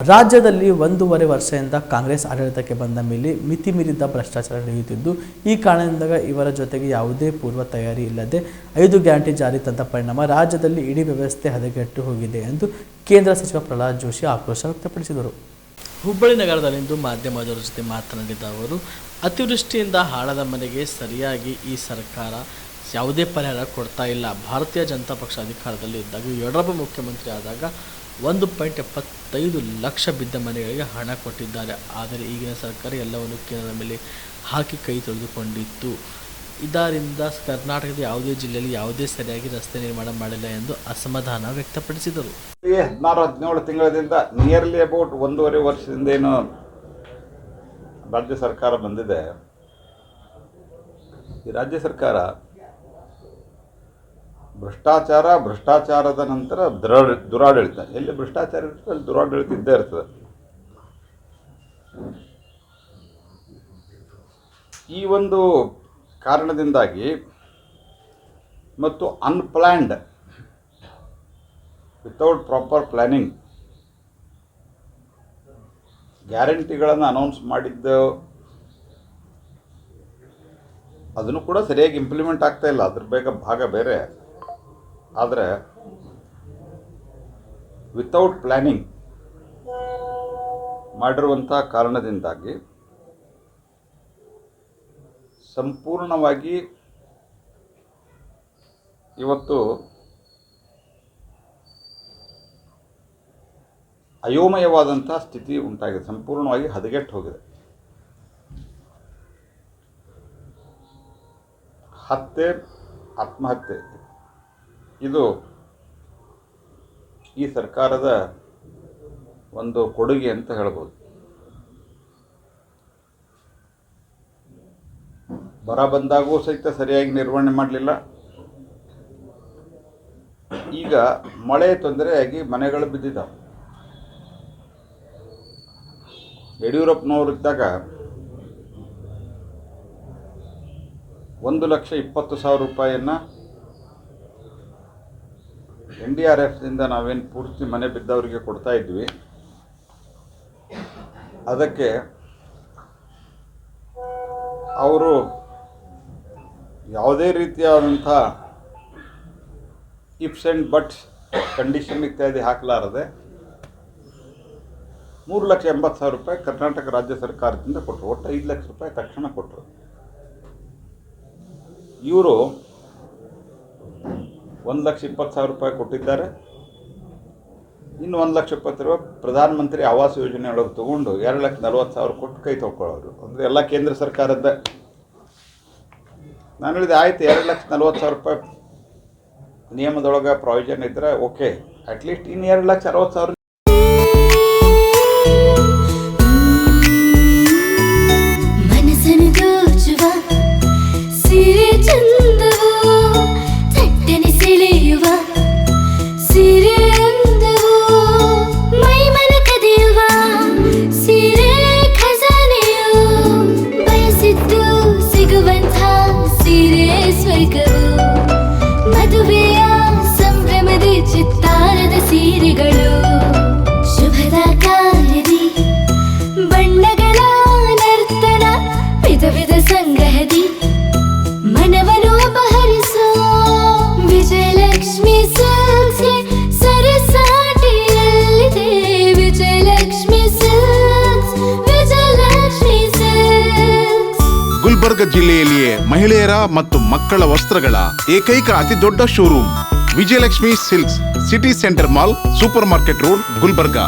ರಾಜ್ಯದಲ್ಲಿ 1.5 ವರ್ಷದಿಂದ ಕಾಂಗ್ರೆಸ್ ಆಡಳಿತಕ್ಕೆ ಬಂದ ಮೇಲೆ ಮಿತಿ ಮೀರಿದ ಭ್ರಷ್ಟಾಚಾರ ನಡೆಯುತ್ತಿದ್ದು, ಈ ಕಾರಣದಿಂದ ಇವರ ಜೊತೆಗೆ ಯಾವುದೇ ಪೂರ್ವ ತಯಾರಿ ಇಲ್ಲದೆ 5 ಗ್ಯಾರಂಟಿ ಜಾರಿ ತಂದ ಪರಿಣಾಮ ರಾಜ್ಯದಲ್ಲಿ ಇಡೀ ವ್ಯವಸ್ಥೆ ಹದಗೆಟ್ಟು ಹೋಗಿದೆ ಎಂದು ಕೇಂದ್ರ ಸಚಿವ ಪ್ರಹ್ಲಾದ್ ಜೋಶಿ ಆಕ್ರೋಶ ವ್ಯಕ್ತಪಡಿಸಿದರು. ಹುಬ್ಬಳ್ಳಿ ನಗರದಲ್ಲಿಂದು ಮಾಧ್ಯಮದವರ ಜೊತೆ ಮಾತನಾಡಿದ ಅವರು, ಅತಿವೃಷ್ಟಿಯಿಂದ ಹಾಳಾದ ಮನೆಗೆ ಸರಿಯಾಗಿ ಈ ಸರ್ಕಾರ ಯಾವುದೇ ಪರಿಹಾರ ಕೊಡ್ತಾ ಇಲ್ಲ. ಭಾರತೀಯ ಜನತಾ ಪಕ್ಷ ಅಧಿಕಾರದಲ್ಲಿ ಇದ್ದಾಗ ಯಡಿಯೂರಪ್ಪ ಮುಖ್ಯಮಂತ್ರಿ ಆದಾಗ 1.75 ಲಕ್ಷ ಬಿದ್ದ ಮನೆಗಳಿಗೆ ಹಣ ಕೊಟ್ಟಿದ್ದಾರೆ. ಆದರೆ ಈಗಿನ ಸರ್ಕಾರ ಎಲ್ಲವನ್ನು ಕೇಂದ್ರದ ಮೇಲೆ ಹಾಕಿ ಕೈ ತೊಳೆದುಕೊಂಡಿತ್ತು. ಇದರಿಂದ ಕರ್ನಾಟಕದ ಯಾವುದೇ ಜಿಲ್ಲೆಯಲ್ಲಿ ಯಾವುದೇ ಸರಿಯಾಗಿ ರಸ್ತೆ ನಿರ್ಮಾಣ ಮಾಡಿಲ್ಲ ಎಂದು ಅಸಮಾಧಾನ ವ್ಯಕ್ತಪಡಿಸಿದರು. 16-17 ತಿಂಗಳಿಂದ ನಿಯರ್ಲಿ ಅಬೌಟ್ 1.5 ವರ್ಷದಿಂದ ಏನು ರಾಜ್ಯ ಸರ್ಕಾರ ಬಂದಿದೆ, ಈ ರಾಜ್ಯ ಸರ್ಕಾರ ಭ್ರಷ್ಟಾಚಾರದ ನಂತರ ದುರಾಡಳಿತ. ಎಲ್ಲಿ ಭ್ರಷ್ಟಾಚಾರ ಇರ್ತದೆ ಅಲ್ಲಿ ದುರಾಡಳಿತ ಇದ್ದೇ ಇರ್ತದೆ. ಈ ಒಂದು ಕಾರಣದಿಂದಾಗಿ ಮತ್ತು ಅನ್ಪ್ಲ್ಯಾನ್ಡ್, ವಿತೌಟ್ ಪ್ರಾಪರ್ ಪ್ಲ್ಯಾನಿಂಗ್ ಗ್ಯಾರಂಟಿಗಳನ್ನು ಅನೌನ್ಸ್ ಮಾಡಿದ್ದು ಅದನ್ನು ಕೂಡ ಸರಿಯಾಗಿ ಇಂಪ್ಲಿಮೆಂಟ್ ಆಗ್ತಾ ಇಲ್ಲ. ಅದ್ರ ಭಾಗ ಬೇರೆ. ಆದರೆ ವಿತೌಟ್ ಪ್ಲ್ಯಾನಿಂಗ್ ಮಾಡಿರುವಂಥ ಕಾರಣದಿಂದಾಗಿ ಸಂಪೂರ್ಣವಾಗಿ ಇವತ್ತು ಅಯೋಮಯವಾದಂಥ ಸ್ಥಿತಿ ಉಂಟಾಗಿದೆ. ಸಂಪೂರ್ಣವಾಗಿ ಹದಗೆಟ್ಟು ಹೋಗಿದೆ. ಆತ್ಮಹತ್ಯೆ ಇದು ಈ ಸರ್ಕಾರದ ಒಂದು ಕೊಡುಗೆ ಅಂತ ಹೇಳ್ಬೋದು. ಬರ ಬಂದಾಗೂ ಸಹಿತ ಸರಿಯಾಗಿ ನಿರ್ವಹಣೆ ಮಾಡಲಿಲ್ಲ. ಈಗ ಮಳೆ ತೊಂದರೆಯಾಗಿ ಮನೆಗಳು ಬಿದ್ದಿದ್ದಾವೆ. ಯಡಿಯೂರಪ್ಪನವರಿದ್ದಾಗ 1,20,000 ರೂಪಾಯಿಯನ್ನು NDRFದಿಂದ ನಾವೇನು ಪೂರ್ತಿ ಮನೆ ಬಿದ್ದವರಿಗೆ ಕೊಡ್ತಾ ಇದ್ವಿ. ಅದಕ್ಕೆ ಅವರು ಯಾವುದೇ ರೀತಿಯಾದಂಥ ಇಫ್ಸ್ ಆ್ಯಂಡ್ ಬಟ್ಸ್ ಕಂಡೀಷನ್ ಇತ್ಯಾದಿ ಹಾಕಲಾರದೆ 3,80,000 ರೂಪಾಯಿ ಕರ್ನಾಟಕ ರಾಜ್ಯ ಸರ್ಕಾರದಿಂದ ಕೊಟ್ಟರು. ಒಟ್ಟು 5 ಲಕ್ಷ ರೂಪಾಯಿ ತಕ್ಷಣ ಕೊಟ್ಟರು. ಇವರು 1,20,000 ರೂಪಾಯಿ ಕೊಟ್ಟಿದ್ದಾರೆ. ಇನ್ನು 1,20,000 ರೂಪಾಯಿ ಪ್ರಧಾನಮಂತ್ರಿ ಆವಾಸ್ ಯೋಜನೆ ಒಳಗೆ ತೊಗೊಂಡು 2,40,000 ಕೊಟ್ಟು ಕೈ ತೊಗೊಳ್ಳೋರು. ಅಂದರೆ ಎಲ್ಲ ಕೇಂದ್ರ ಸರ್ಕಾರದ. ನಾನು ಹೇಳಿದೆ, ಆಯ್ತು, 2,40,000 ರೂಪಾಯಿ ನಿಯಮದೊಳಗೆ ಪ್ರಾವಿಷನ್ ಇದ್ದರೆ ಓಕೆ, ಅಟ್ಲೀಸ್ಟ್ ಇನ್ನು 2,60,000 ಮದುವೆಯ ಸಂಭ್ರಮದ ಚಿತ್ತಾರದ ಸೀರೆಗಳು, ಶುಭದ ಕಾರ್ಯದಿ ಬಣ್ಣಗಳ ನರ್ತನ, ವಿಧ ವಿಧ ಸಂಗ್ರಹದಿ ಮನವನ್ನು ಅಪಹರಿಸೋ ವಿಜಯಲಕ್ಷ್ಮಿ ಸಿಲ್ಕ್ಸ್ಗೆ ಸರಸಾಟಿಯಲ್ಲಿದೆ. Vijayalakshmi silks, Vijayalakshmi silks. ಗುಲ್ಬರ್ಗ ಜಿಲ್ಲೆಯಲ್ಲಿಯೇ ಮಹಿಳೆಯರ ಮತ್ತು ಮಕ್ಕಳ ವಸ್ತ್ರಗಳ ಏಕೈಕ ಅತಿ ದೊಡ್ಡ showroom Vijayalakshmi silks, city centre mall, supermarket road, Gulbarga.